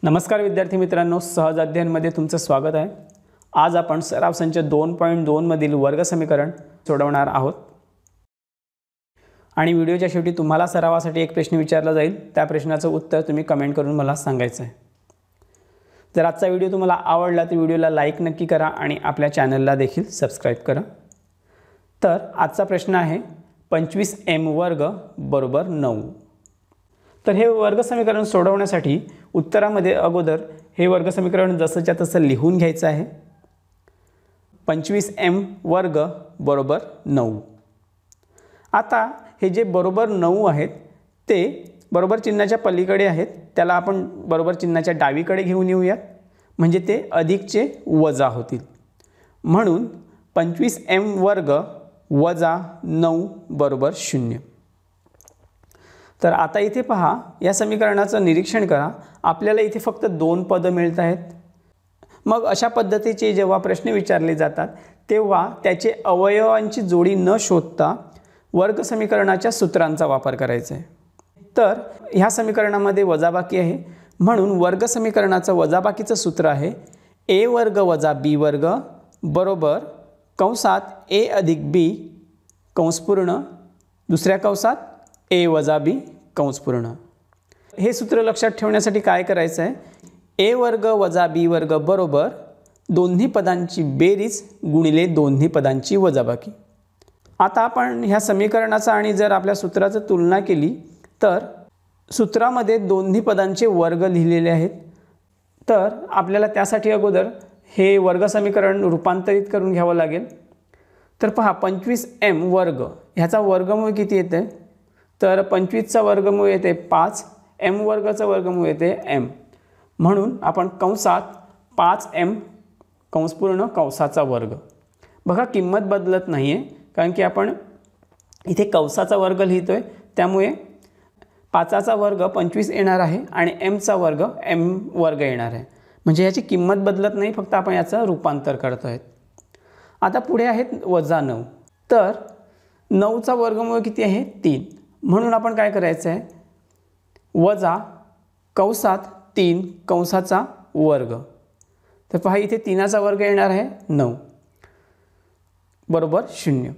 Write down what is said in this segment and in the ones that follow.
नमस्कार विद्यार्थी मित्रांनो, सहज अध्ययनमध्ये तुमचं स्वागत आहे। आज आपण सराव संच 2.2 मधील वर्ग समीकरण सोडवणार आहोत आणि व्हिडिओच्या शेवटी तुम्हाला सरावासाठी एक प्रश्न विचारला जाईल। त्या प्रश्नाचं उत्तर तुम्ही कमेंट करून मला सांगायचं आहे। जर आजचा व्हिडिओ तुम्हाला आवडला तर व्हिडिओला लाईक नक्की करा आणि आपल्या चॅनलला देखील सबस्क्राइब करा। तर आजचा प्रश्न आहे 25m वर्ग बरोबर 9। तर हे वर्ग समीकरण सोडवण्यासाठी उत्तरामध्ये अगोदर हे वर्ग समीकरण जसंच्या तसं लिहून घ्यायचं आहे। 25m वर्ग बरोबर 9। आता हे जे बरोबर 9 आहेत ते बरोबर चिन्हाच्या पलीकडे आहेत, त्याला आपण बरोबर चिन्हाच्या डावीकडे घेऊन येऊयात, म्हणजे ते अधिकचे वजा होतील। म्हणून 25m वर्ग वजा 9 बरोबर 0। तर आता इथे पहा, या समीकरणाचं निरीक्षण करा। आपल्याला इथे फक्त 2 पद मिळत आहेत। मग अशा पद्धतीचे जेव्हा प्रश्न विचारले जातात तेव्हा त्याचे अवयवांची जोडी न शोधता वर्ग समीकरणाच्या सूत्रांचा वापर करायचा आहे। तर ह्या समीकरणामध्ये वजाबाकी आहे, म्हणून वर्ग समीकरणाचं वजाबाकीचं सूत्र आहे a वर्ग वजा b वर्ग बरोबर कंसात a अधिक b कंस पूर्ण दुसऱ्या कंसात a वजा b कंस पूर्ण। हे सूत्र लक्षात ठेवण्यासाठी काय करायचं आहे, a वर्ग वजा b वर्ग बरोबर दोन्ही पदांची बेरीज गुणिले दोन्ही पदांची वजाबाकी। आता आपण ह्या समीकरणाचा आणि जर आपल्या सूत्राची तुलना केली तर सूत्रामध्ये दोन्ही पदांचे वर्ग लिहिलेले आहेत। तर आपल्याला त्यासाठी अगोदर हे वर्ग समीकरण रूपांतरित करून घ्यावं लागेल। तर पहा, 25m वर्ग ह्याचा वर्गमूळ किती येते, तर 25चा वर्गमूळ येते 5, m वर्गाचा वर्गमूळ येते m, म्हणून आपण कंसात 5m कंस पूर्ण कंसाचा वर्ग। बघा, किंमत बदलत नाही आहे, कारण की आपण इथे कंसाचा वर्ग लिहितोय, त्यामुळे 5चा वर्ग 25 येणार आहे आणि mचा वर्ग m वर्ग येणार आहे, म्हणजे याची किंमत बदलत नाही, फक्त आपण याचं रूपांतर करतोय। आता पुढे आहेत वजा 9। तर 9चा वर्गमूळ किती आहे, 3, म्हणून आपण काय करायचं आहे, वजा कंसात 3 कंसाचा वर्ग। तर पहा, इथे 3चा वर्ग येणार आहे 9 बरोबर 0।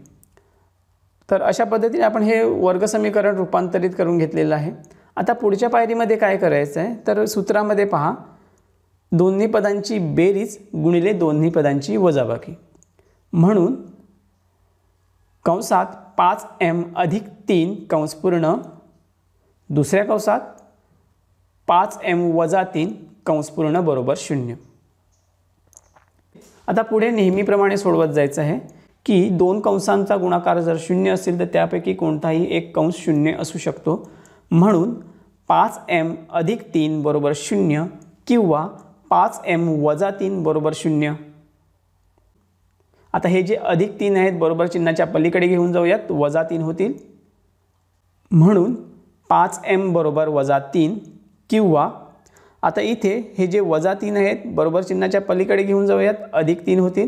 तर अशा पद्धतीने आपण हे वर्ग समीकरण रूपांतरित करून घेतलेलं आहे। आता पुढच्या पायरीमध्ये काय करायचं आहे, तर सूत्रामध्ये पहा, दोन्ही पदांची बेरीज गुणिले दोन्ही पदांची वजाबाकी, म्हणून कंसात 5m अधिक 3 कंस पूर्ण दुसऱ्या कंसात 5m वजा 3 कंस पूर्ण बरोबर 0। आता पुढे नेहमीप्रमाणे सोडवत जायचं आहे की दोन कंसांचा गुणाकार जर 0 असेल तर त्यापैकी कोणताही एक कंस 0 असू शकतो, म्हणून 5m अधिक 3 बरोबर 0 किंवा 5m वजा 3 बरोबर 0। आता हे जे अधिक 3 आहेत बरोबर चिन्हाच्या पलीकडे घेऊन जाऊयात, वजा 3 होतील, म्हणून 5m बरोबर वजा 3 किंवा आता इथे हे जे वजा 3 आहेत बरोबर चिन्हाच्या पलीकडे घेऊन जाऊयात, अधिक 3 होतील,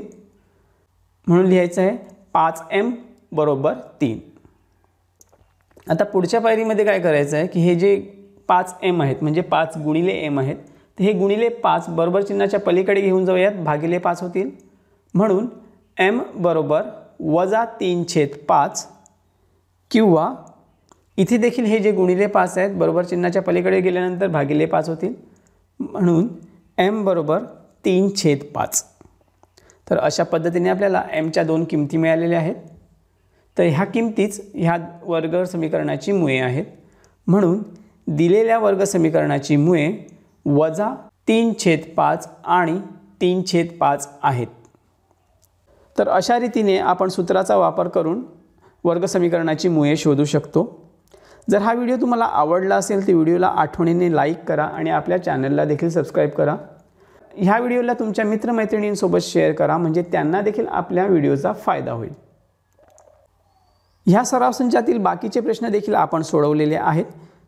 म्हणून लिहायचं आहे 5m बरोबर 3। आता पुढच्या पायरीमध्ये काय करायचं आहे की हे जे 5m आहेत म्हणजे 5 गुणिले m आहेत, तर हे गुणिले 5 बरोबर चिन्हाच्या पलीकडे घेऊन जाऊयात, भागिले 5 होतील, म्हणून m बरोबर वजा 3/5 किंवा इथे देखील हे जे गुणिले 5 आहेत बरोबर चिन्हाच्या पलीकडे गेल्यानंतर भागिले 5 होतील, म्हणून m बरोबर 3/5। तर अशा पद्धतीने आपल्याला mच्या 2 किमती मिळालेल्या आहेत। तर ह्या किमतीच ह्या वर्ग समीकरणाची मुळे आहेत, म्हणून दिलेल्या वर्ग समीकरणाची मुळे वजा 3/5 आणि 3/5 आहेत। तर अशा रीतीने आपण सूत्राचा वापर करून वर्ग समीकरणाची मुळे शोधू शकतो। जर हा व्हिडिओ तुम्हाला आवडला असेल तर व्हिडिओला आठवणीने लाईक करा आणि आपल्या चॅनलला देखील सबस्क्राइब करा। ह्या व्हिडिओला तुमच्या मित्रमैत्रिणींसोबत शेअर करा, म्हणजे त्यांना देखील आपल्या व्हिडिओचा फायदा होईल। ह्या सराव संचातील बाकीचे प्रश्न देखील आपण सोडवलेले आहेत,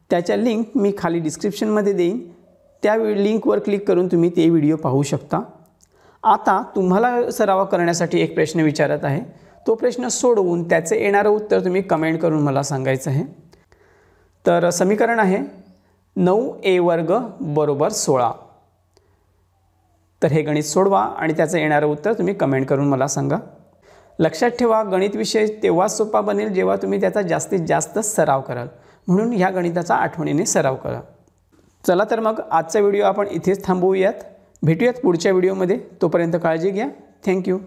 त्याच्या लिंक मी खाली डिस्क्रिप्शनमध्ये देईन, त्या लिंकवर क्लिक करून तुम्ही ते व्हिडिओ पाहू शकता। आता तुम्हाला सराव करण्यासाठी एक प्रश्न विचारत आहे, तो प्रश्न सोडवून त्याचे येणारे उत्तर तुम्ही कमेंट करून मला सांगायचं आहे। तर समीकरण आहे 9a वर्ग बरोबर 16। तर हे गणित सोडवा आणि त्याचं येणारं उत्तर तुम्ही कमेंट करून मला सांगा. लक्षात ठेवा, गणित विषय तेव्हाच सोपा बनेल जेव्हा तुम्ही त्याचा जास्तीत जास्त सराव कराल. म्हणून ह्या गणिताचा आठवणीने सराव करा. चला तर मग आजचा व्हिडिओ आपण इथेच थांबवूयात. भेटूयात पुढच्या व्हिडिओमध्ये. तोपर्यंत काळजी घ्या. थँक्यू.